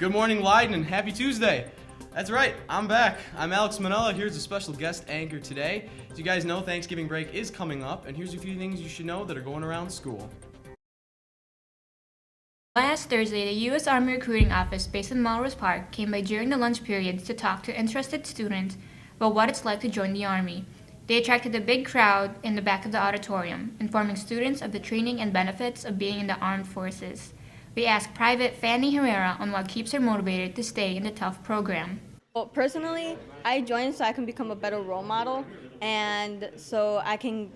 Good morning, Leyden, and happy Tuesday. That's right, I'm back. I'm Alex Manella. Here's a special guest anchor today. As you guys know, Thanksgiving break is coming up, and here's a few things you should know that are going around school. Last Thursday, the U.S. Army Recruiting Office based in Melrose Park came by during the lunch periods to talk to interested students about what it's like to join the Army. They attracted a big crowd in the back of the auditorium, informing students of the training and benefits of being in the armed forces. We asked Private Fanny Herrera on what keeps her motivated to stay in the tough program. Well, personally, I joined so I can become a better role model and so I can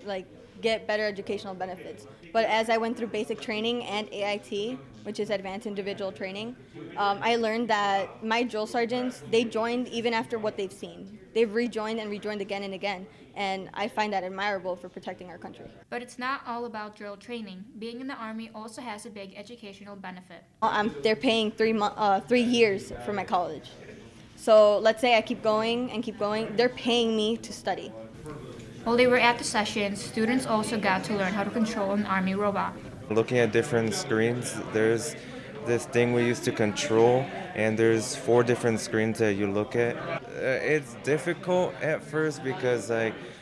get better educational benefits. But as I went through basic training and AIT, which is Advanced Individual Training, I learned that my drill sergeants, they joined even after what they've seen. They've rejoined and rejoined again and again, and I find that admirable for protecting our country. But it's not all about drill training. Being in the Army also has a big educational benefit. They're paying 3 years for my college. So let's say I keep going and keep going, they're paying me to study. While they were at the sessions, students also got to learn how to control an Army robot. Looking at different screens, there's this thing we used to control, and there's 4 different screens that you look at. It's difficult at first because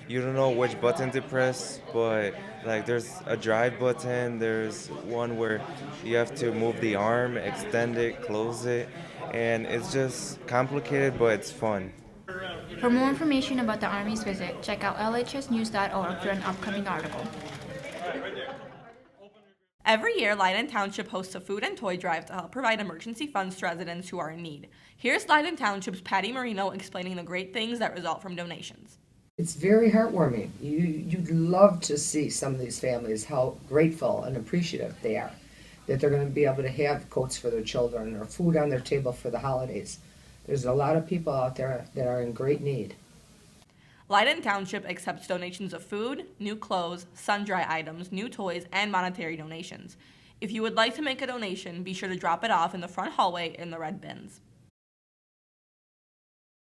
you don't know which button to press, but there's a drive button, there's one where you have to move the arm, extend it, close it, and it's just complicated, but it's fun. For more information about the Army's visit, check out lhsnews.org for an upcoming article. Every year, Leyden Township hosts a food and toy drive to help provide emergency funds to residents who are in need. Here's Leyden Township's Patty Marino explaining the great things that result from donations. It's very heartwarming. You'd love to see some of these families, how grateful and appreciative they are that they're going to be able to have coats for their children or food on their table for the holidays. There's a lot of people out there that are in great need. Leyden Township accepts donations of food, new clothes, sun-dry items, new toys, and monetary donations. If you would like to make a donation, be sure to drop it off in the front hallway in the red bins.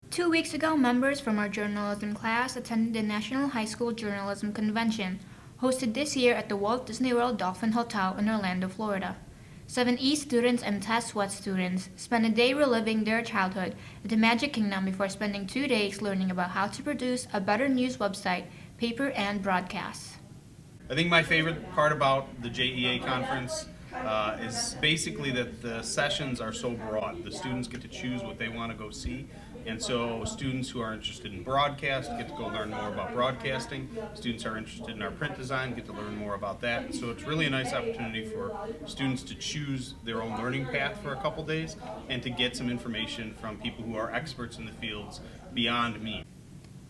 2 weeks ago, members from our journalism class attended the National High School Journalism Convention, hosted this year at the Walt Disney World Dolphin Hotel in Orlando, Florida. 7 East students and Test Sweat students spent a day reliving their childhood at the Magic Kingdom before spending 2 days learning about how to produce a better news website, paper, and broadcasts. I think my favorite part about the JEA conference is basically that the sessions are so broad. The students get to choose what they want to go see. And so students who are interested in broadcast get to go learn more about broadcasting. Students who are interested in our print design get to learn more about that. And so it's really a nice opportunity for students to choose their own learning path for a couple days and to get some information from people who are experts in the fields beyond me.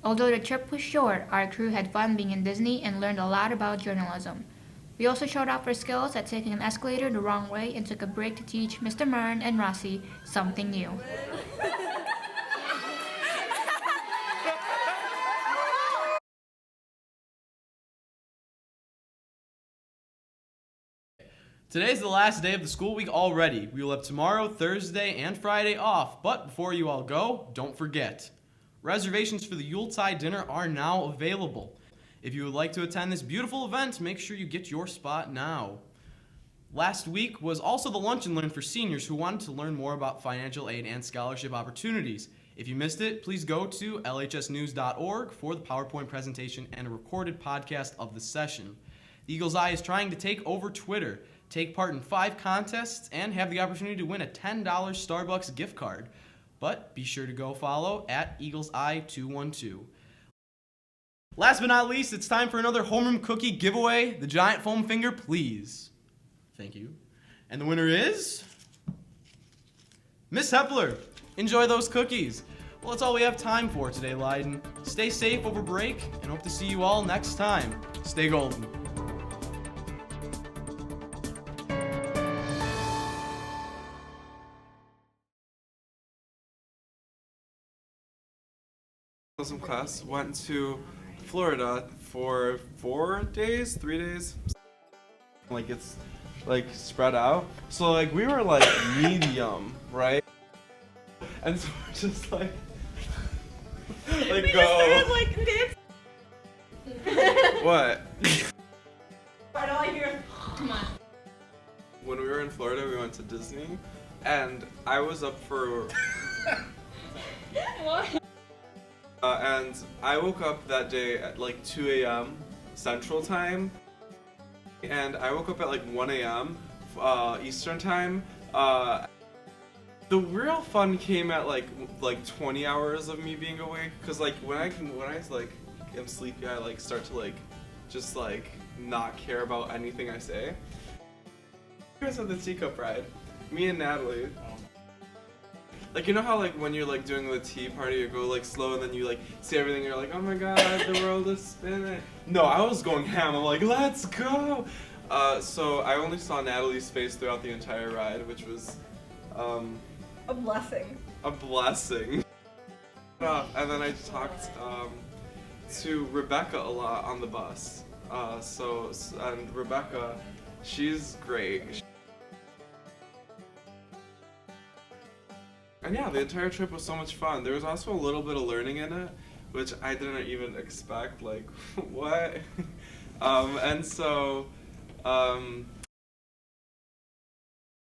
Although the trip was short, our crew had fun being in Disney and learned a lot about journalism. We also showed off our skills at taking an escalator the wrong way and took a break to teach Mr. Mern and Rossi something new. Today's the last day of the school week already. We will have tomorrow, Thursday, and Friday off. But before you all go, don't forget, reservations for the Yuletide dinner are now available. If you would like to attend this beautiful event, make sure you get your spot now. Last week was also the Lunch and Learn for seniors who wanted to learn more about financial aid and scholarship opportunities. If you missed it, please go to lhsnews.org for the PowerPoint presentation and a recorded podcast of the session. The Eagle's Eye is trying to take over Twitter. Take part in 5 contests, and have the opportunity to win a $10 Starbucks gift card. But be sure to go follow at Eagles Eye 212. Last but not least, it's time for another homeroom cookie giveaway. The giant foam finger, please. Thank you. And the winner is Miss Hepler. Enjoy those cookies. Well, that's all we have time for today, Leyden. Stay safe over break, and hope to see you all next time. Stay golden. Journalism class went to Florida for 4 days, 3 days. It's spread out. So we were medium, right? And so we're just we go. just started dancing. What? I don't hear. Come on. When we were in Florida, we went to Disney, and I was up for. And I woke up that day at like 2 a.m. Central Time, and I woke up at like 1 a.m. Eastern Time. The real fun came at like 20 hours of me being awake, cause like when I like am sleepy, I like start to like just like not care about anything I say. You guys have the teacup ride, me and Natalie. Like, you know how like when you're like doing the tea party, you go like slow and then you like see everything, you're like, oh my god, the world is spinning. No, I was going ham. I'm like, let's go. So I only saw Natalie's face throughout the entire ride, which was A blessing. a blessing. And then I talked to Rebecca a lot on the bus. And Rebecca, she's great. And yeah, the entire trip was so much fun. There was also a little bit of learning in it, which I didn't even expect. Like, what? And so,